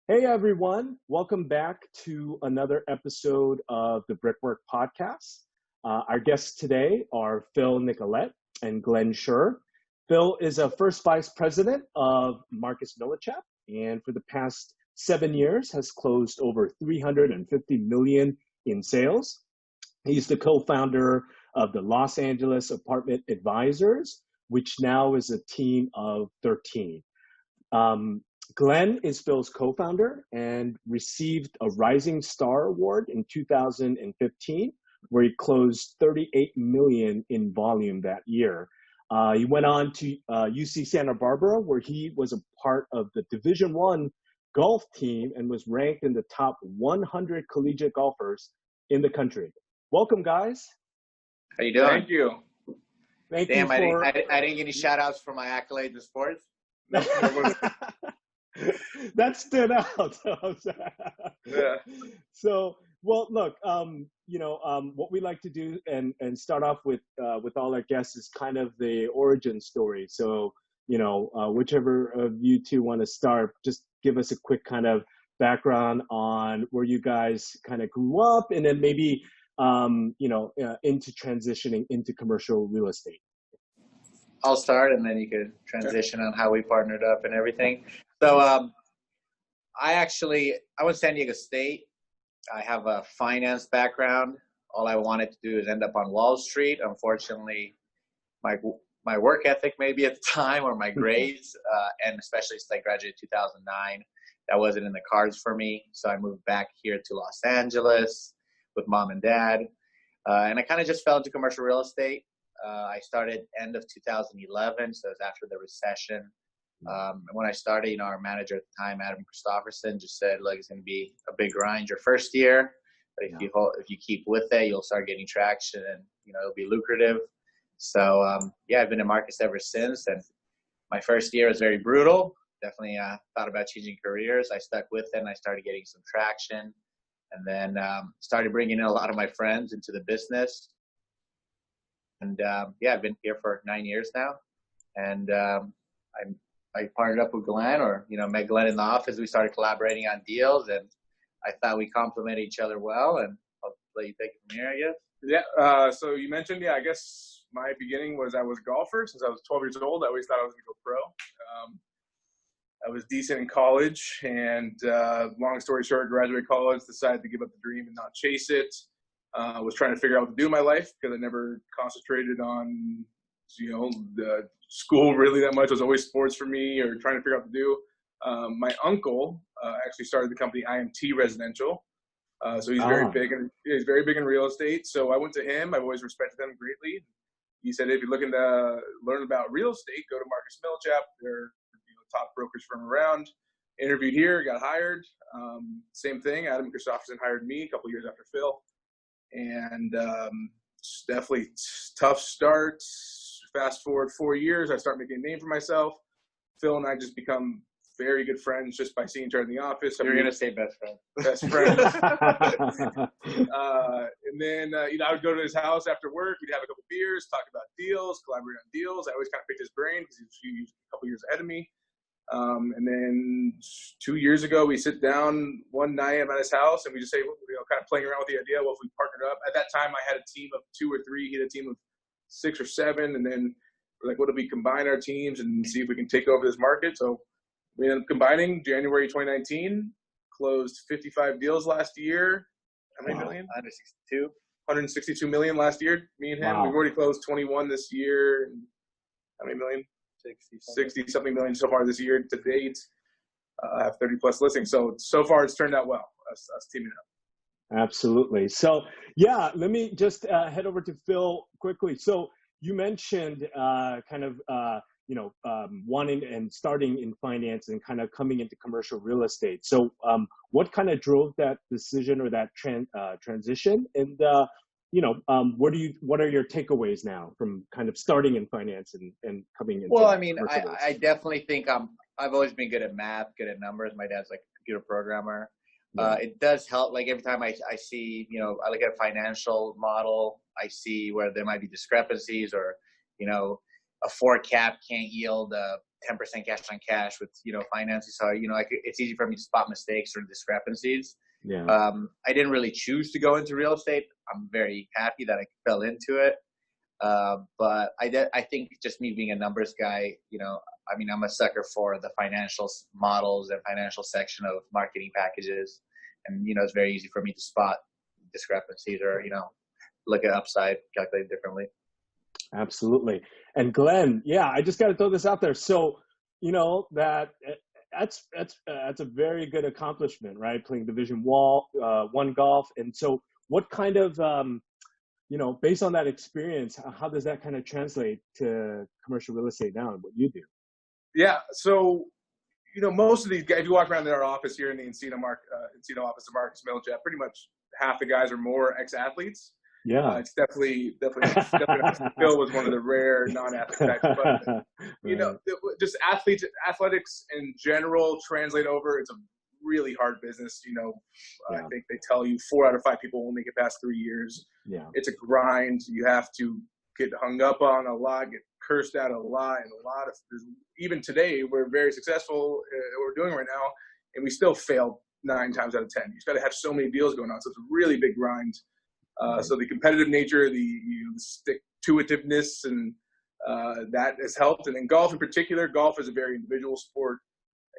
Hey everyone, welcome back to another episode of the Brick+Work podcast. Our guests today are Filip Niculete and Glen Scher. Phil is a first vice president of Marcus Millichap, and for the past 7 years has closed over 350 million in sales. He's the co-founder of the Los Angeles Apartment Advisors, which now is a team of 13. Glen is Phil's co-founder and received a Rising Star Award in 2015, where he closed 38 million in volume that year. He went on to UC Santa Barbara, where he was a part of the Division I golf team and was ranked in the top 100 collegiate golfers in the country. Welcome, guys. How you doing? Thank you. Thank Damn, you for... I didn't get any shout-outs for my accolades in sports. That stood out. Yeah. So, well, look, what we like to do and start off with all our guests is kind of the origin story. So, whichever of you two want to start, just give us a quick kind of background on where you guys kind of grew up, and then maybe, into transitioning into commercial real estate. I'll start, and then you could transition on how we partnered up and everything. So I went to San Diego State. I have a finance background. All I wanted to do is end up on Wall Street. Unfortunately, my work ethic maybe at the time, or my grades, and especially since I graduated in 2009, that wasn't in the cards for me. So I moved back here to Los Angeles with mom and dad. And I kind of just fell into commercial real estate. I started end of 2011, so it was after the recession. When I started, our manager at the time, Adam Christofferson, just said, look, it's going to be a big grind your first year, but if you keep with it, you'll start getting traction, and it'll be lucrative. So I've been in Marcus ever since, and my first year was very brutal. Definitely thought about changing careers. I stuck with it, and I started getting some traction, and then started bringing in a lot of my friends into the business. And I've been here for 9 years now, and I partnered up with Glen, met Glen in the office. We started collaborating on deals, and I thought we complemented each other well. And I'll let you take it from here, I guess. Yeah. So you mentioned, I guess my beginning was I was a golfer since I was 12 years old. I always thought I was going to go pro. I was decent in college, and long story short, graduated college, decided to give up the dream and not chase it. Was trying to figure out what to do in my life because I never concentrated on, the school really that much. It was always sports for me, or trying to figure out what to do. My uncle actually started the company IMT Residential. So he's very big in real estate. So I went to him. I've always respected him greatly. He said, if you're looking to learn about real estate, go to Marcus Millichap. They're top brokerage firm around. Interviewed here, got hired. Same thing. Adam Christofferson hired me a couple years after Phil. And definitely tough start. Fast forward 4 years, I start making a name for myself. Phil and I just become very good friends just by seeing each other in the office. You're going to say best friend. Best friends. And then, I would go to his house after work. We'd have a couple beers, talk about deals, collaborate on deals. I always kind of picked his brain because he was a couple years ahead of me. And then 2 years ago, we sit down one night at his house, and we just say, kind of playing around with the idea, well, if we partnered up. At that time, I had a team of 2 or 3. He had a team of 6 or 7. And then we're like, what if we combine our teams and see if we can take over this market? So we ended up combining January 2019, closed 55 deals last year. How many million? 162 million last year, me and him. Wow. We've already closed 21 this year. And how many million? 60 something million so far this year to date. I have 30 plus listings. So far it's turned out well, us teaming up. Absolutely. So let me just head over to Phil quickly. So you mentioned wanting and starting in finance and kind of coming into commercial real estate. So what kind of drove that decision or that transition? And what are your takeaways now from kind of starting in finance and coming into? Well, I definitely think I've always been good at math, good at numbers. My dad's like a computer programmer. It does help. Like every time I see, I look at a financial model, I see where there might be discrepancies, or, a 4 cap can't yield a 10% cash on cash with, financing. So, it's easy for me to spot mistakes or discrepancies. Yeah. I didn't really choose to go into real estate. I'm very happy that I fell into it. But I think just me being a numbers guy, I'm a sucker for the financial models and financial section of marketing packages. And, it's very easy for me to spot discrepancies or, look at upside, calculate differently. Absolutely. And Glen, yeah, I just got to throw this out there. So, that's a very good accomplishment, right? Playing Division One golf. And so what kind of, based on that experience, how does that kind of translate to commercial real estate now and what you do? Yeah. So, most of these guys, if you walk around in our office here in the Encino office of Marcus Millichap, pretty much half the guys are more ex-athletes. Yeah. It's definitely Phil was one of the rare non-athlete types. But, just athletics in general translate over. It's a really hard business. I think they tell you 4 out of 5 people will make it past 3 years. Yeah. It's a grind. You have to get hung up on a lot, get cursed at a lot, and a lot of, even today, we're very successful at what we're doing right now, and we still fail 9 times out of 10. You just got to have so many deals going on. So it's a really big grind. So the competitive nature, the stick-to-itiveness, and that has helped. And in golf in particular, golf is a very individual sport,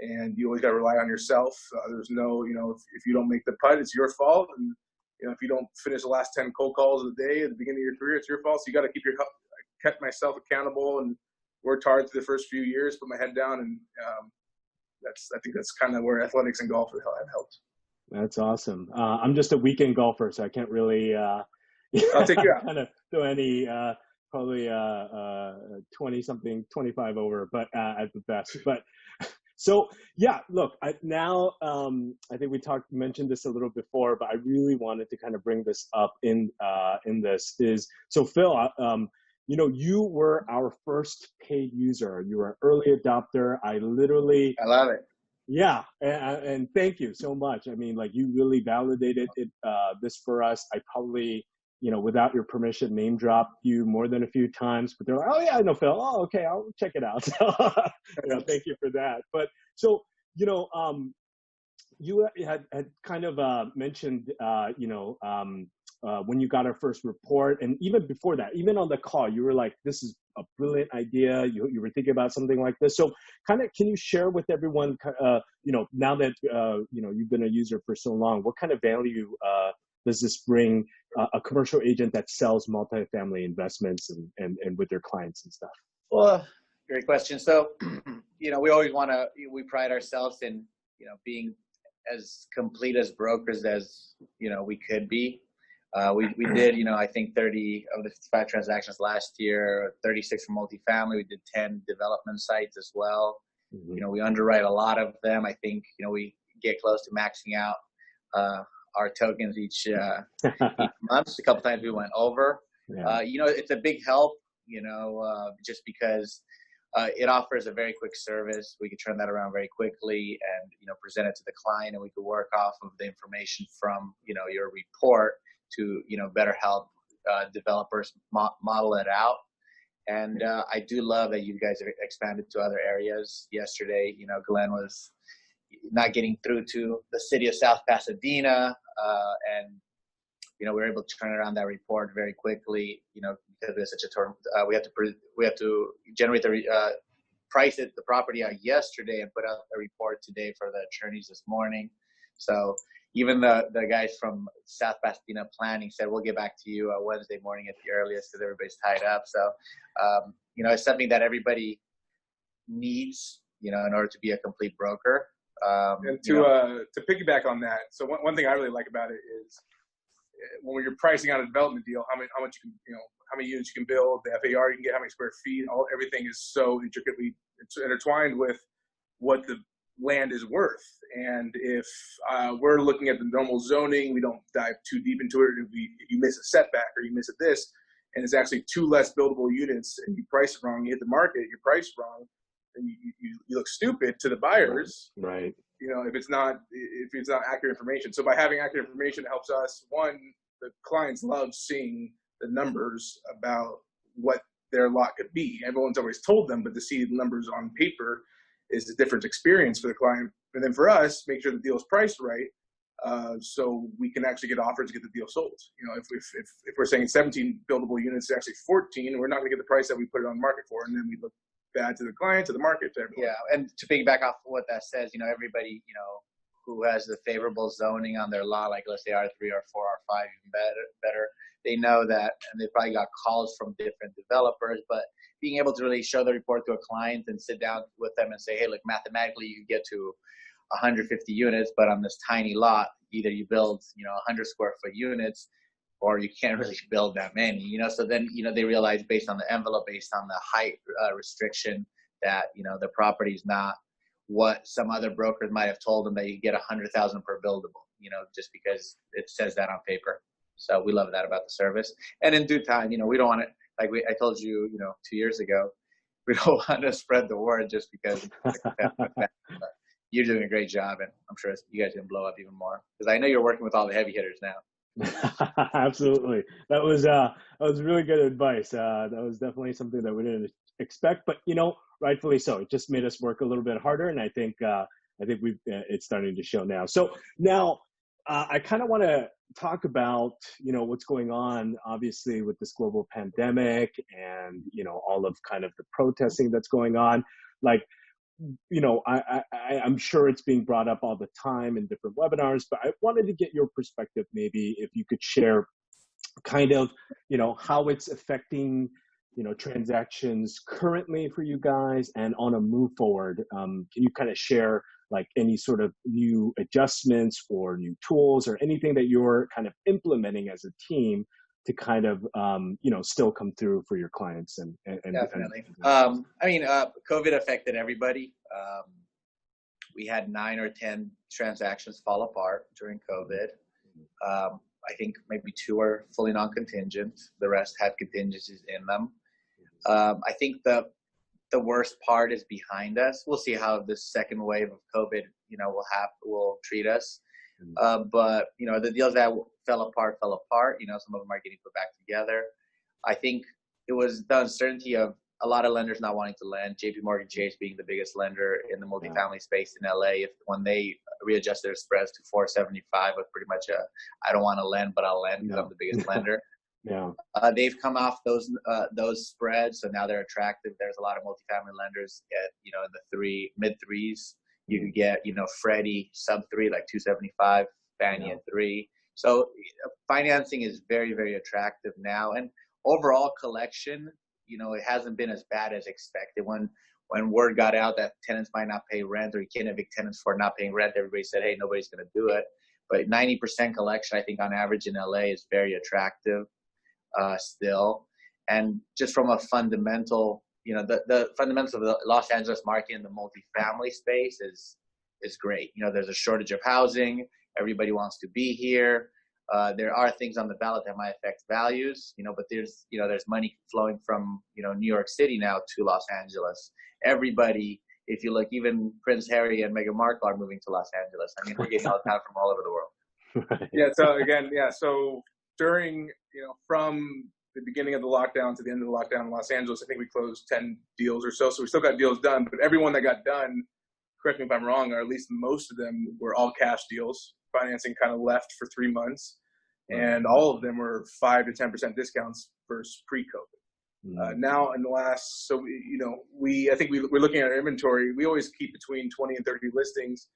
and you always got to rely on yourself. There's no, if you don't make the putt, it's your fault. And, if you don't finish the last 10 cold calls of the day at the beginning of your career, it's your fault. So you got to I kept myself accountable and worked hard through the first few years, put my head down. And I think that's kind of where athletics and golf have helped. That's awesome. I'm just a weekend golfer, so I can't really I'll take you out. kind of throw any probably 20-something, 25 over, but at the best. But so yeah, look, I think we mentioned this a little before, but I really wanted to kind of bring this up in this is so Phil, you were our first paid user. You were an early adopter. I love it. Yeah, and thank you so much. I mean, like you really validated it, this for us. I probably, without your permission, name dropped you more than a few times. But they're like, oh yeah, I know Phil. Oh, okay, I'll check it out. So, thank you for that. But so, you had kind of mentioned, when you got our first report, and even before that, even on the call, you were like, this is a brilliant idea. You were thinking about something like this. So kind of, can you share with everyone, now that, you've been a user for so long, what kind of value does this bring a commercial agent that sells multifamily investments and with their clients and stuff? Well, great question. So, we always we pride ourselves in, being as complete as brokers as, we could be. We did, I think 30 of the 55 transactions last year, 36 for multifamily. We did 10 development sites as well. Mm-hmm. We underwrite a lot of them. I think, we get close to maxing out our tokens each month. A couple times we went over. Yeah. It's a big help, just because it offers a very quick service. We could turn that around very quickly and, present it to the client, and we could work off of the information from, your report to, better help developers model it out. And I do love that you guys have expanded to other areas. Yesterday, Glen was not getting through to the city of South Pasadena, and we were able to turn around that report very quickly. Because there's such a term, we have to generate the property out yesterday and put out a report today for the attorneys this morning. So even the guys from South Pasadena planning said, we'll get back to you Wednesday morning at the earliest because everybody's tied up. So, it's something that everybody needs, in order to be a complete broker. And to piggyback on that, so one thing I really like about it is when you're pricing out a development deal, how much you can, how many units you can build, the FAR you can get, how many square feet, everything is so intricately intertwined with what the land is worth. And if we're looking at the normal zoning, we don't dive too deep into it. If you miss a setback or you miss this, and it's actually 2 less buildable units, and you price it wrong, you hit the market, you price wrong, and you look stupid to the buyers. Right. If it's not accurate information. So by having accurate information, it helps us. One, the clients love seeing the numbers about what their lot could be. Everyone's always told them, but to see the numbers on paper is a different experience for the client. And then for us, make sure the deal is priced right, so we can actually get offers to get the deal sold. You know, if we're saying 17 buildable units, it's actually 14, we're not going to get the price that we put it on the market for, and then we look bad to the client, to the market, to everyone. Yeah, and to piggyback off what that says, you know, everybody, you know, who has the favorable zoning on their lot, like let's say R3, R4, R5, even better, they know that, and they probably got calls from different developers, but being able to really show the report to a client and sit down with them and say, hey, look, mathematically you get to 150 units, but on this tiny lot, either you build, you know, 100 square foot units, or you can't really build that many, you know. So then, you know, they realize based on the envelope, based on the height restriction, that, you know, the property is not what some other brokers might have told them, that you get 100,000 per buildable, you know, just because it says that on paper. So we love that about the service. And in due time, you know, we don't want to, like I told you, you know, 2 years ago, we don't want to spread the word just because you're doing a great job, and I'm sure you guys can blow up even more, because I know you're working with all the heavy hitters now. Absolutely. That was really good advice. That was definitely something that we didn't expect, but you know, rightfully so. It just made us work a little bit harder, and I think it's starting to show now. So now I kind of want to talk about, you know, what's going on, obviously, with this global pandemic, and you know, all of kind of the protesting that's going on. Like, you know, I'm sure it's being brought up all the time in different webinars, but I wanted to get your perspective, maybe if you could share kind of, you know, how it's affecting, you know, transactions currently for you guys, and on a move forward. Can you kind of share like any sort of new adjustments or new tools or anything that you're kind of implementing as a team to kind of, you know, still come through for your clients? And definitely. I mean, COVID affected everybody. We had 9 or 10 transactions fall apart during COVID. I think maybe 2 are fully non-contingent. The rest had contingencies in them. I think the worst part is behind us. We'll see how this second wave of COVID, you know, will treat us. But, you know, the deals that fell apart. You know, some of them are getting put back together. I think it was the uncertainty of a lot of lenders not wanting to lend. JP Morgan Chase being the biggest lender in the multifamily space in LA. When they readjust their spreads to 475, was pretty much I don't want to lend, but I'll lend because I'm the biggest lender. Yeah. They've come off those spreads, so now they're attractive. There's a lot of multifamily lenders at, you know, in the mid threes. You could get, you know, Freddie sub 3, like 275, Fannie at 3. So financing is very, very attractive now. And overall collection, you know, it hasn't been as bad as expected. When word got out that tenants might not pay rent, or you can't evict tenants for not paying rent, everybody said, hey, nobody's going to do it. But 90% collection, I think, on average in LA is very attractive still. And just from a fundamental, you know, the fundamentals of the Los Angeles market in the multifamily space is great. You know, there's a shortage of housing. Everybody wants to be here. There are things on the ballot that might affect values, you know, but there's money flowing from, you know, New York City now to Los Angeles. Everybody, if you look, even Prince Harry and Meghan Markle are moving to Los Angeles. I mean, we're getting all the time from all over the world. Yeah. So again, so during, you know, from the beginning of the lockdown to the end of the lockdown in Los Angeles, I think we closed 10 deals or so. So we still got deals done, but everyone that got done, correct me if I'm wrong, or at least most of them were all cash deals. Financing kind of left for 3 months, and all of them were 5 to 10% discounts versus pre-COVID. Now in the last, so you know, I think we're looking at our inventory. We always keep between 20 and 30 listings,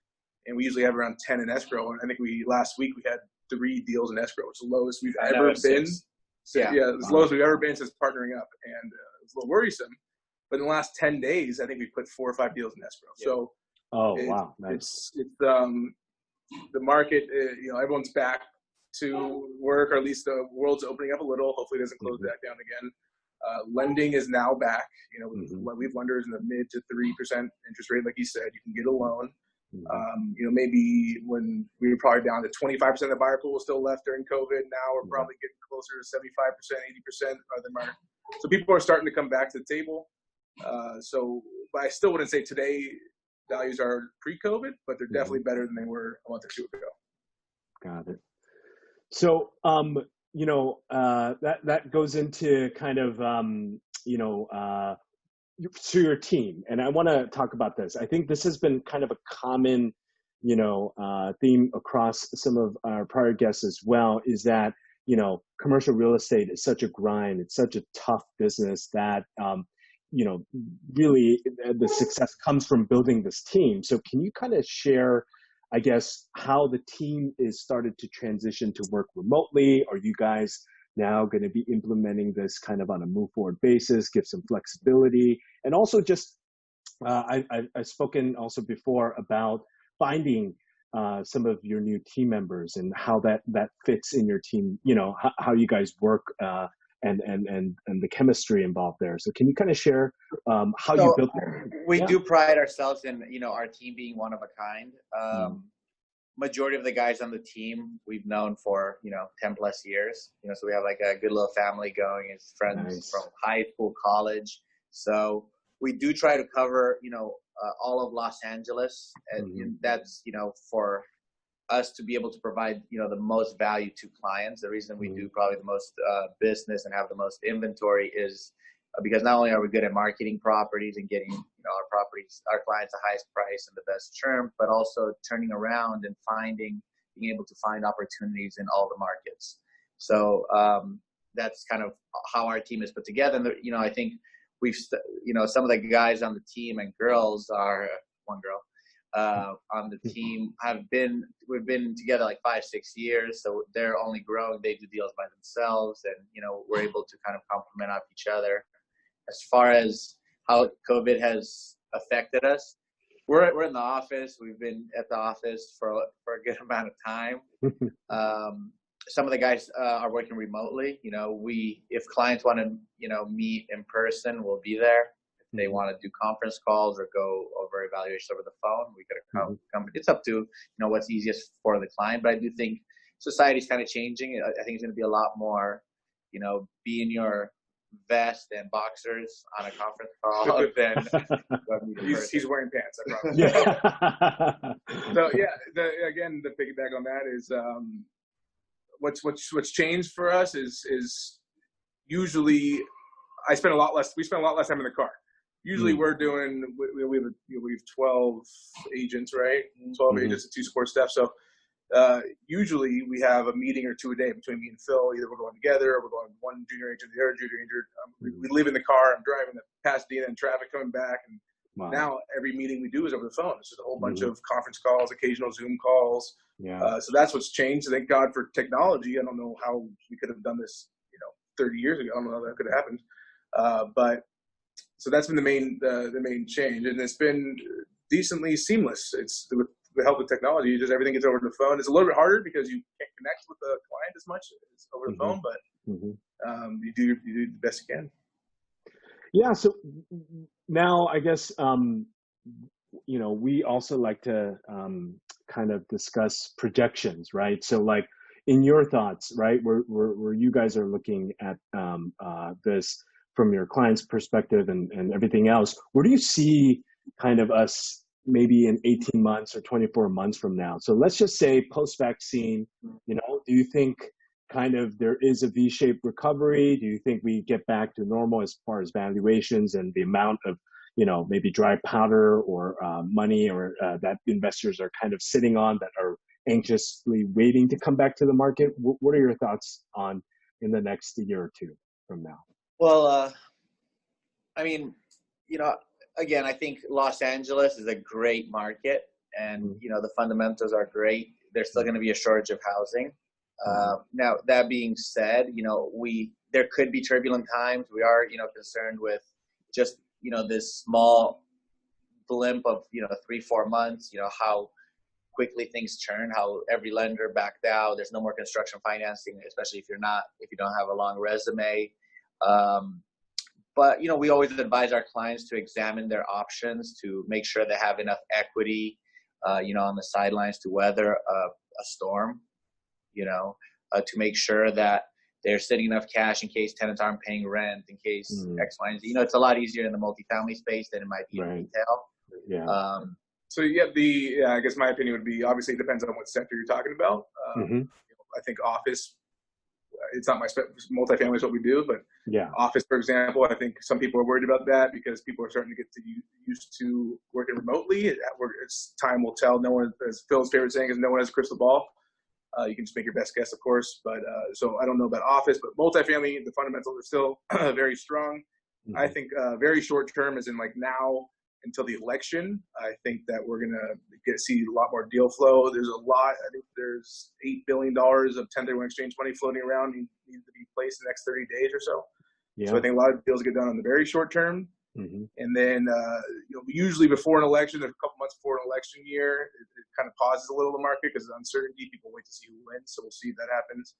and we usually have around 10 in escrow. And I think last week we had 3 deals in escrow, which is the lowest we've ever been. It's lowest we've ever been since partnering up, and it's a little worrisome. But in the last 10 days, I think we put 4 or 5 deals in escrow. Yeah. So it's the market, you know, everyone's back to work, or at least the world's opening up a little. Hopefully it doesn't close back down again. Lending is now back. You know, we have lenders in the mid to 3% interest rate. Like you said, you can get a loan. You know, maybe when we were probably down to 25% of the buyer pool was still left during COVID. Now we're probably getting closer to 75%, 80% of them are. So people are starting to come back to the table. But I still wouldn't say today values are pre-COVID, but they're definitely better than they were a month or 2 ago. Got it. So, you know, that goes into kind of, to your team, and I want to talk about this. I think this has been kind of a common, theme across some of our prior guests as well, is that, commercial real estate is such a grind. It's such a tough business that, really the success comes from building this team. So can you kind of share, I guess, how the team is started to transition to work remotely? Are you guys now going to be implementing this kind of on a move forward basis, give some flexibility? And also just, I've spoken also before about finding some of your new team members and how that fits in your team, how you guys work and the chemistry involved there. So can you kind of share how you built that? We do pride ourselves in, our team being one of a kind. Majority of the guys on the team we've known for 10 plus years, so we have like a good little family going. It's friends from high school, college. So we do try to cover all of Los Angeles, and that's for us to be able to provide the most value to clients. The reason we do probably the most business and have the most inventory is because not only are we good at marketing properties and getting our clients the highest price and the best term, but also turning around and being able to find opportunities in all the markets. So that's kind of how our team is put together. And I think we've some of the guys on the team and girls are one girl on the team we've been together like 5-6 years, so they're only growing. They do deals by themselves, and we're able to kind of complement off each other. As far as how COVID has affected us, we're in the office. We've been at the office for a good amount of time. Some of the guys are working remotely. If clients want to meet in person, we'll be there. If they want to do conference calls or go over evaluations over the phone, we could come. It's up to what's easiest for the client. But I do think society's kind of changing. I think it's going to be a lot more, be in your vest and boxers on a conference call than he's wearing pants, I promise. Yeah. So again, the piggyback on that is what's changed for us is usually we spend a lot less time in the car. Usually we have 12 agents, right? 12 agents and 2 support staff. So usually we have a meeting or 2 a day between me and Phil. Either we're going together or we're going one junior agent, the other junior agent. We live in the car. I'm driving to Pasadena in traffic coming back. And now every meeting we do is over the phone. It's just a whole bunch of conference calls, occasional Zoom calls. Yeah. So that's what's changed. Thank God for technology. I don't know how we could have done this, 30 years ago. I don't know how that could have happened. But so that's been the main change, and it's been decently seamless. It's with the help of technology, just everything gets over the phone. It's a little bit harder because you can't connect with the client as much as over the phone, but you do the best you can. Yeah. So now I guess, we also like to kind of discuss projections, right? So like in your thoughts, right, where you guys are looking at this from your client's perspective and everything else, where do you see kind of us maybe in 18 months or 24 months from now? So let's just say post-vaccine, do you think kind of there is a V-shaped recovery? Do you think we get back to normal as far as valuations and the amount of, maybe dry powder or money or that investors are kind of sitting on that are anxiously waiting to come back to the market? What are your thoughts on in the next year or two from now? Well, again, I think Los Angeles is a great market, and the fundamentals are great. There's still going to be a shortage of housing. Now, that being said, there could be turbulent times. We are, concerned with just this small blimp of 3-4 months. How quickly things turn. How every lender backed out. There's no more construction financing, especially if you don't have a long resume. But we always advise our clients to examine their options to make sure they have enough equity, on the sidelines to weather a storm, to make sure that they're sitting enough cash in case tenants aren't paying rent, in case X, Y, and Z. It's a lot easier in the multifamily space than it might be in retail. Yeah. So I guess my opinion would be, obviously it depends on what sector you're talking about. I think office, it's not multifamily is what we do, but Yeah. office, for example, I think some people are worried about that because people are starting to get used to working remotely. Time will tell. No one, as Phil's favorite saying is, no one has a crystal ball. You can just make your best guess, of course. But so I don't know about office, but multifamily, the fundamentals are still very strong. Mm-hmm. I think very short term, as in like now until the election, I think that we're going to see a lot more deal flow. There's I think there's $8 billion of 1031 exchange money floating around needs to be placed in the next 30 days or so. Yeah. So I think a lot of deals get done on the very short term. Mm-hmm. And then, usually before an election, a couple months before an election year, it kind of pauses a little the market because of uncertainty. People wait to see who wins. So we'll see if that happens.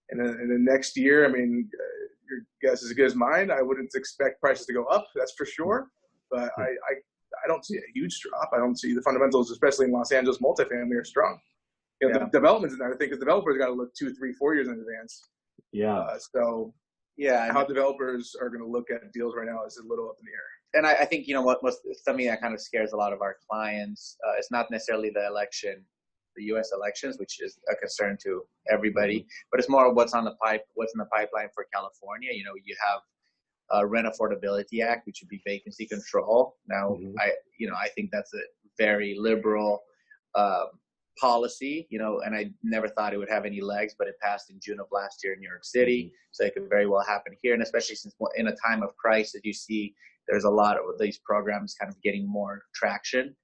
And then next year, I mean, your guess is as good as mine. I wouldn't expect prices to go up, that's for sure. But I don't see a huge drop. I don't see the fundamentals, especially in Los Angeles, multifamily are strong. The developments in that, I think, the developers got to look 2, 3, 4 years in advance. Yeah. How developers are going to look at deals right now is a little up in the air. And I think, something that kind of scares a lot of our clients, it's not necessarily the election, the U.S. elections, which is a concern to everybody, but it's more what's in the pipeline for California. You have Rent Affordability Act, which would be vacancy control. Now, I think that's a very liberal policy, and I never thought it would have any legs, but it passed in June of last year in New York City. So it could very well happen here. And especially since in a time of crisis, you see there's a lot of these programs kind of getting more traction.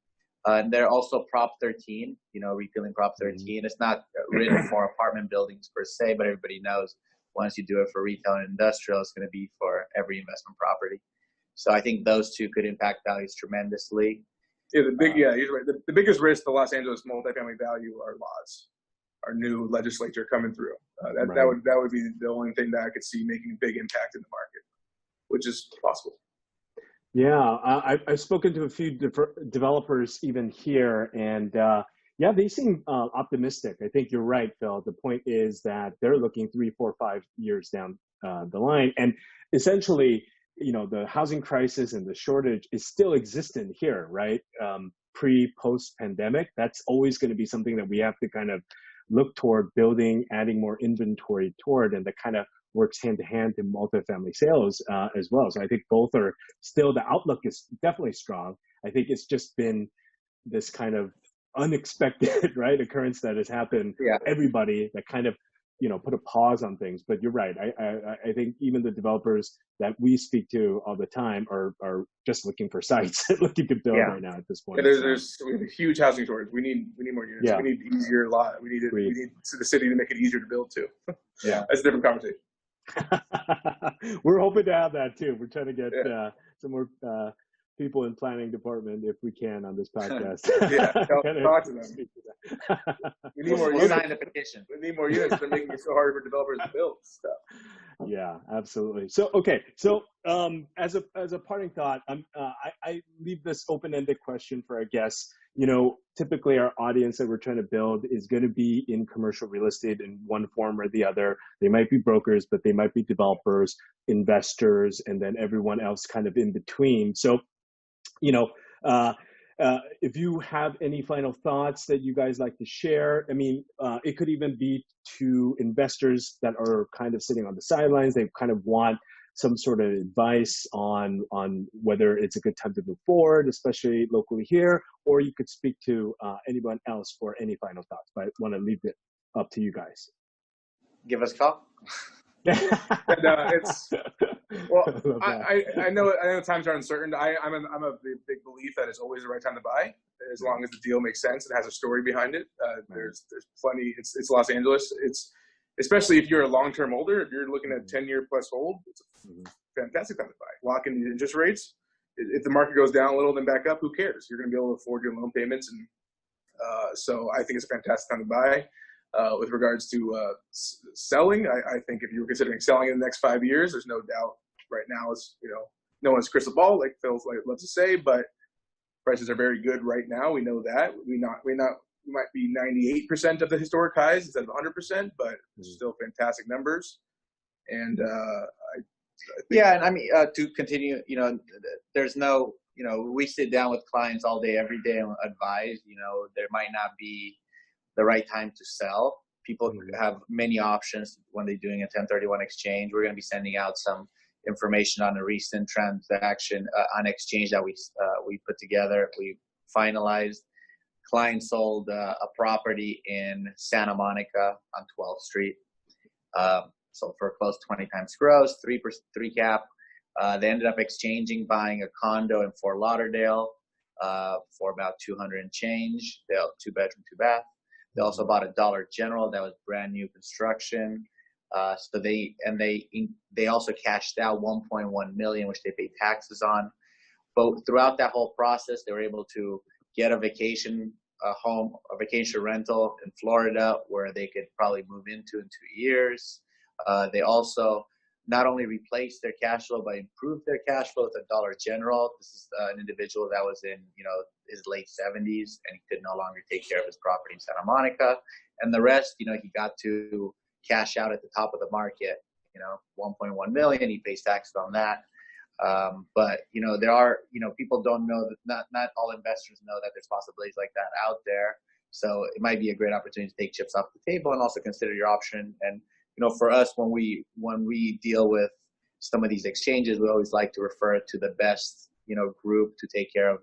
And they're also Prop 13, repealing Prop 13. It's not written for apartment buildings per se, but everybody knows once you do it for retail and industrial, it's going to be for every investment property. So I think those two could impact values tremendously. Yeah, he's right. The biggest risk to Los Angeles multifamily value are laws, our new legislature coming through. That would be the only thing that I could see making a big impact in the market, which is possible. Yeah, I've spoken to a few developers even here, and they seem optimistic. I think you're right, Phil. The point is that they're looking 3, 4, 5 years down the line, and essentially, the housing crisis and the shortage is still existent here, right? Post pandemic, that's always going to be something that we have to kind of look toward building, adding more inventory toward, and that kind of works hand to hand in multifamily sales as well. So I think both are still, the outlook is definitely strong. I think it's just been this kind of unexpected, right, occurrence that has happened. Yeah. Everybody that kind of, put a pause on things. But you're right. I think even the developers that we speak to all the time are just looking for sites, looking to build right now at this point. Yeah, there's a huge housing shortage. We need more units. Yeah. We need easier lot. We need the city to make it easier to build too. Yeah, that's a different conversation. We're hoping to have that too. We're trying to get some more people in planning department if we can on this podcast. Talk to them. We need more units. Sign the petition. We need more units. They're making it so hard for developers to build stuff. Yeah, absolutely. So as a parting thought, I leave this open-ended question for our guests. Typically our audience that we're trying to build is going to be in commercial real estate in one form or the other. They might be brokers, but they might be developers, investors, and then everyone else kind of in between. So, if you have any final thoughts that you guys like to share, I mean, it could even be to investors that are kind of sitting on the sidelines. They kind of want some sort of advice on whether it's a good time to move forward, especially locally here, or you could speak to anyone else for any final thoughts. But I want to leave it up to you guys. Give us a call. I know times are uncertain. I'm a big belief that it's always the right time to buy, as long as the deal makes sense and has a story behind it. There's plenty. It's Los Angeles. It's especially if you're a long-term holder. If you're looking at 10-year plus hold, it's a fantastic time to buy. Lock in the interest rates. If the market goes down a little, then back up. Who cares? You're going to be able to afford your loan payments, and so I think it's a fantastic time to buy. With regards to selling, I think if you're considering selling in the next 5 years, there's no doubt right now is, no one's crystal ball, like Phil loves to say, but prices are very good right now. We know that. We might be 98% of the historic highs instead of 100%, but still fantastic numbers. And I think, and I mean, to continue, there's no, we sit down with clients all day, every day and advise, there might not be the right time to sell. people have many options when they're doing a 1031 exchange. We're going to be sending out some information on a recent transaction on exchange that we put together. We finalized. Client sold a property in Santa Monica on 12th Street. Sold for close to 20 times gross, 3 cap. They ended up buying a condo in Fort Lauderdale for about 200 and change. They have 2-bedroom, 2-bath. They also bought a Dollar General that was brand new construction. So they also cashed out 1.1 million, which they paid taxes on. But throughout that whole process, they were able to get a vacation rental in Florida where they could probably move into in 2 years. They also not only replaced their cash flow, but improved their cash flow with a Dollar General. This is an individual that was in, his late 70s, and he could no longer take care of his property in Santa Monica. And the rest, he got to cash out at the top of the market, 1.1 million. He pays taxes on that. But there are, people don't know that not all investors know that there's possibilities like that out there. So it might be a great opportunity to take chips off the table and also consider your option. And for us, when we deal with some of these exchanges, we always like to refer to the best group to take care of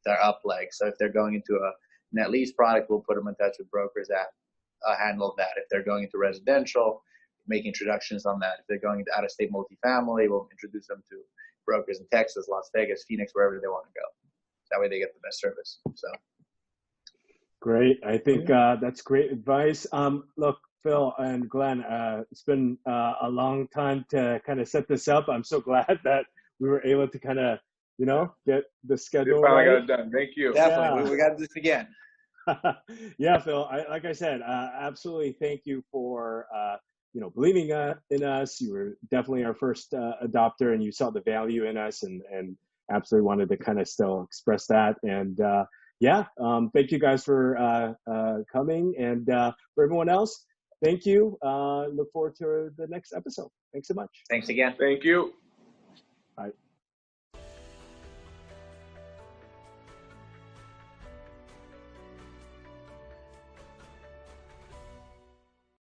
their up leg. So if they're going into a net lease product, we'll put them in touch with brokers that handle that. If they're going into residential, make introductions on that. If they're going into out-of-state multifamily, we'll introduce them to brokers in Texas, Las Vegas, Phoenix, wherever they want to go. That way they get the best service. So great. I think that's great advice. Look, Phil and Glen, it's been a long time to kind of set this up. I'm so glad that we were able to kind of, get the schedule You finally right. got it done. Thank you. Definitely. We got to do this again. Yeah, Phil, like I said, absolutely thank you for, believing in us. You were definitely our first adopter, and you saw the value in us and absolutely wanted to kind of still express that. And thank you guys for coming. And for everyone else, thank you. Look forward to the next episode. Thanks so much. Thanks again. Thank you. Bye.